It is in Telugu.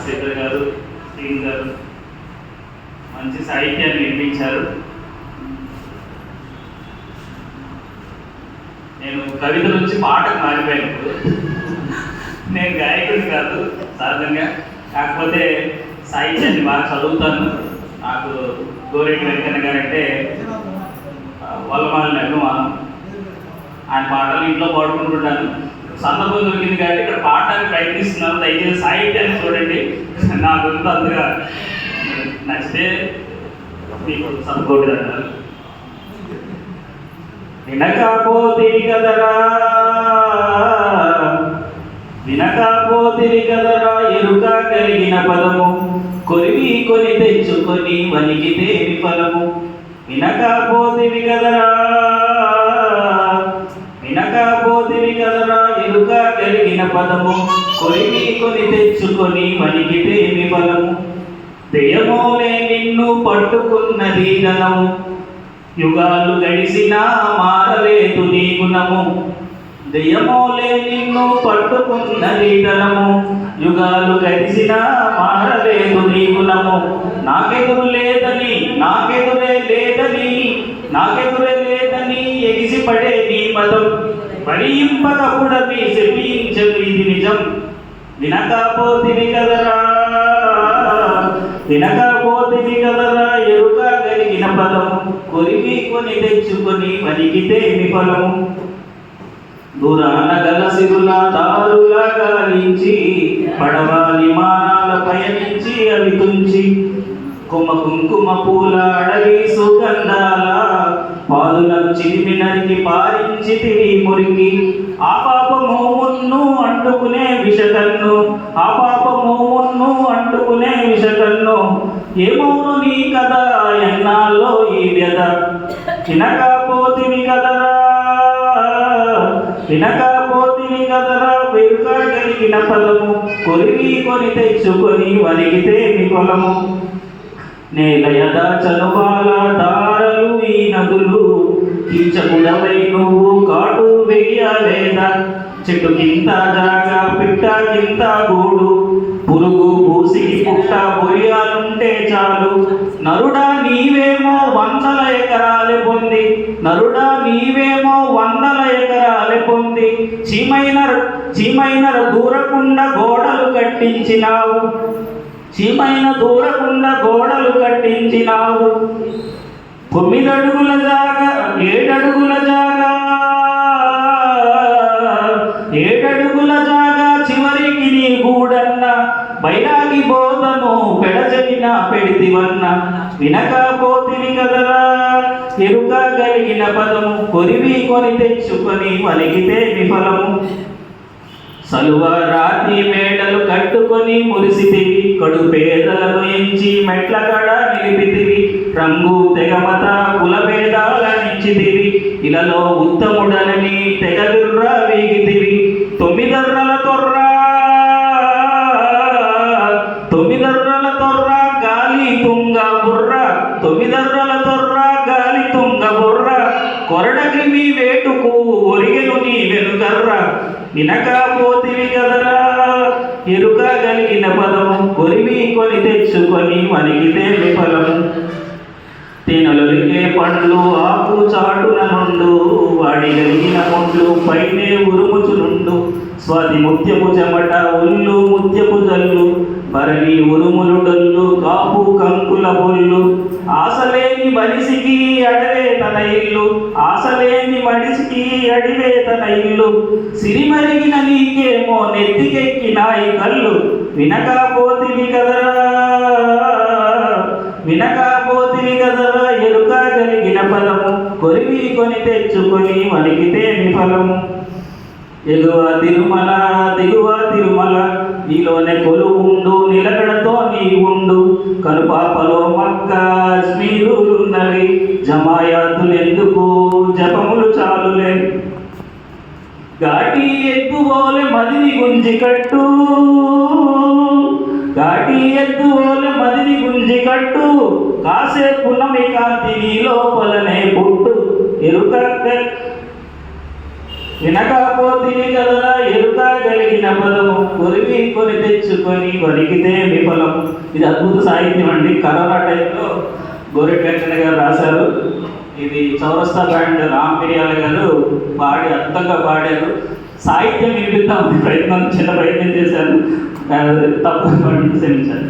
రాజశేఖర్ గారు, శ్రీను గారు మంచి సాహిత్యాన్ని నిర్మించారు. నేను కవిత నుంచి పాటకు మారిపోయాను. నేను గాయకుడిని కాదు సహజంగా, కాకపోతే సాహిత్యాన్ని బాగా చదువుతాను. నాకు గోరెడ్డి వెంకన్న గారు అంటే వల్లమాలని అభిమానం. ఆయన పాటలు ఇంట్లో పాడుకుంటుంటాను. సందర్భం దొరికింది కాబట్టి ఇక్కడ పాడటానికి ప్రయత్నిస్తున్నాను. దయచేసి సాహిత్యాన్ని చూడండి. నా గురించి అంతగా నచ్చితే మీకు సపోర్ట్ అంటారు. వినకపోతివి కదరా ఎరుక కలిగిన పదము, కొరివి కొని తెచ్చుకొని వనికితే విఫలము. వినకపోతివి కదరా ఎరుక కలిగిన పదము, కొరివి కొని తెచ్చుకొని వనికితే విఫలము. దయమోలే నిన్ను పట్టుకున్నది ధనము, యుగాలు గడిసినా మారలేదు నీ గుణము. దయమోలే నిన్ను పట్టుకున్నది ధనము, యుగాలు గడిసినా మారలేదు నీ గుణము. నాకెదురే లేదని ఎగిసిపడే నీ మతం, భరింపకూడది శపించదు ఇది నిజం. వినకపోతివి కదరా ఎరుక కలిగిన పదము, కొరివి కొని తెచ్చుకొని వనికితే విఫలము. దూరాన గల సిరుల దారులా గాలించి, పడవాలి మానాల పయనించి అవి తుంచి, కొమ్మ కుంకుమ పూల అడవి సుగంధాల పాదులను చిలిమి నరికి పారించి తిరి మురికి. ఆ పాపము మున్ను అంటుకునే విషకన్ను, ఏమోను నీ కదా ఎన్నాళ్ళో ఈ వ్యధ. వినకపోతివి కదరా వెరుక కలిగిన పదము, కొరివి కొని తెచ్చుకొని వనికితే విఫలము. నేల యదా చనుబాల దారలు ఈ నదులు, కీచకుడవై నువ్వు కాటు వెయ్యలేదా. చెట్టు కింద జాగా పిట్ట కింద గూడు, పురుగు పూసికి పుట్ట బొరియాలుంటే చాలు. నరుడా నీవేమో వందల ఎకరాలు పొంది, చీమైన దూరకుండా గోడలు కట్టించినావు. 9 అడుగుల జాగా 7 అడుగుల జాగా చివరికి నీ గూడన్న, బైరాగి బోధను పెడచవిన పెడితివన్న. వినకపోతివి కదరా ఎరుక కలిగిన పదము, కొరివి కొని తెచ్చుకొని వలిగితే విఫలము. సలువ రాతి మేడలు కట్టుకొని మురిసితివి, కడు పేదలను ఎంచి మెట్ల కడ నిలిపితివి. రంగు తెగమత కులభేదాల నించితివి, ఇలలో ఉత్తముడనని తెగవిర్ర వీగితివి. 9 అర్రల తొర్ర గాలి తుంగ బుర్ర, కొరడగిమి వేటుకు ఒరిగెను నీ వెనుకర్ర. వినకపోతివి కదరా ఎరుక కలిగిన పదము, కొరివి కొని తెచ్చుకొని వనికితే విఫలము. తేనెలొలికే పండ్లు ఆకు చాటున నుండు, వాడి కలిగిన ముండ్లు పైనే ఉరుముచునుండు. స్వాతి ముత్యపు చెమట ఒళ్ళు ముత్యపు జల్లు, భరణి ఉరుములు డొల్లు కాపు కంకుల బొల్లు. ఆశలేని మనిషికి అడవే తన ఇల్లు, సిరిమరిగిన నీకేమో నెత్తికెక్కినాయి కళ్ళు. వినకపోతివి కదరా ఎరుక కలిగిన పదము, కొరివి కొని తెచ్చుకొని వనికితే విఫలము. ఎగువ తిరుమల దిగువ తిరుమల, నీలోనే కొలువుండు నిలకడతో నీ ఉండు. కనుపాపలో మక్క స్మీరులున్నవి, జమాయాతులెందుకు జపములు చాలులే. ఘాటి ఎత్తువోలే మదిని గుంజి కట్టు, కాసేపు నమి కాంతి నీ లోపలనే పుట్టు. ఎరుక వినకపోతివి కదరా ఎరుక కలిగిన పలికిన పదము కొరివి కొని తెచ్చుకొని వణికితే విఫలం. ఇది అద్భుత సాహిత్యం అండి. కరోనా టైంలో గోరెట్ వెంకన్న గారు రాశారు. ఇది చౌరస్తా బ్యాండ్ రామ్ మిరియాల గారు పాడి అద్భుతంగా పాడారు. సాహిత్యం వినిపిద్దాం చిన్న ప్రయత్నం చేశాను, తప్పకుండా క్షమించాను.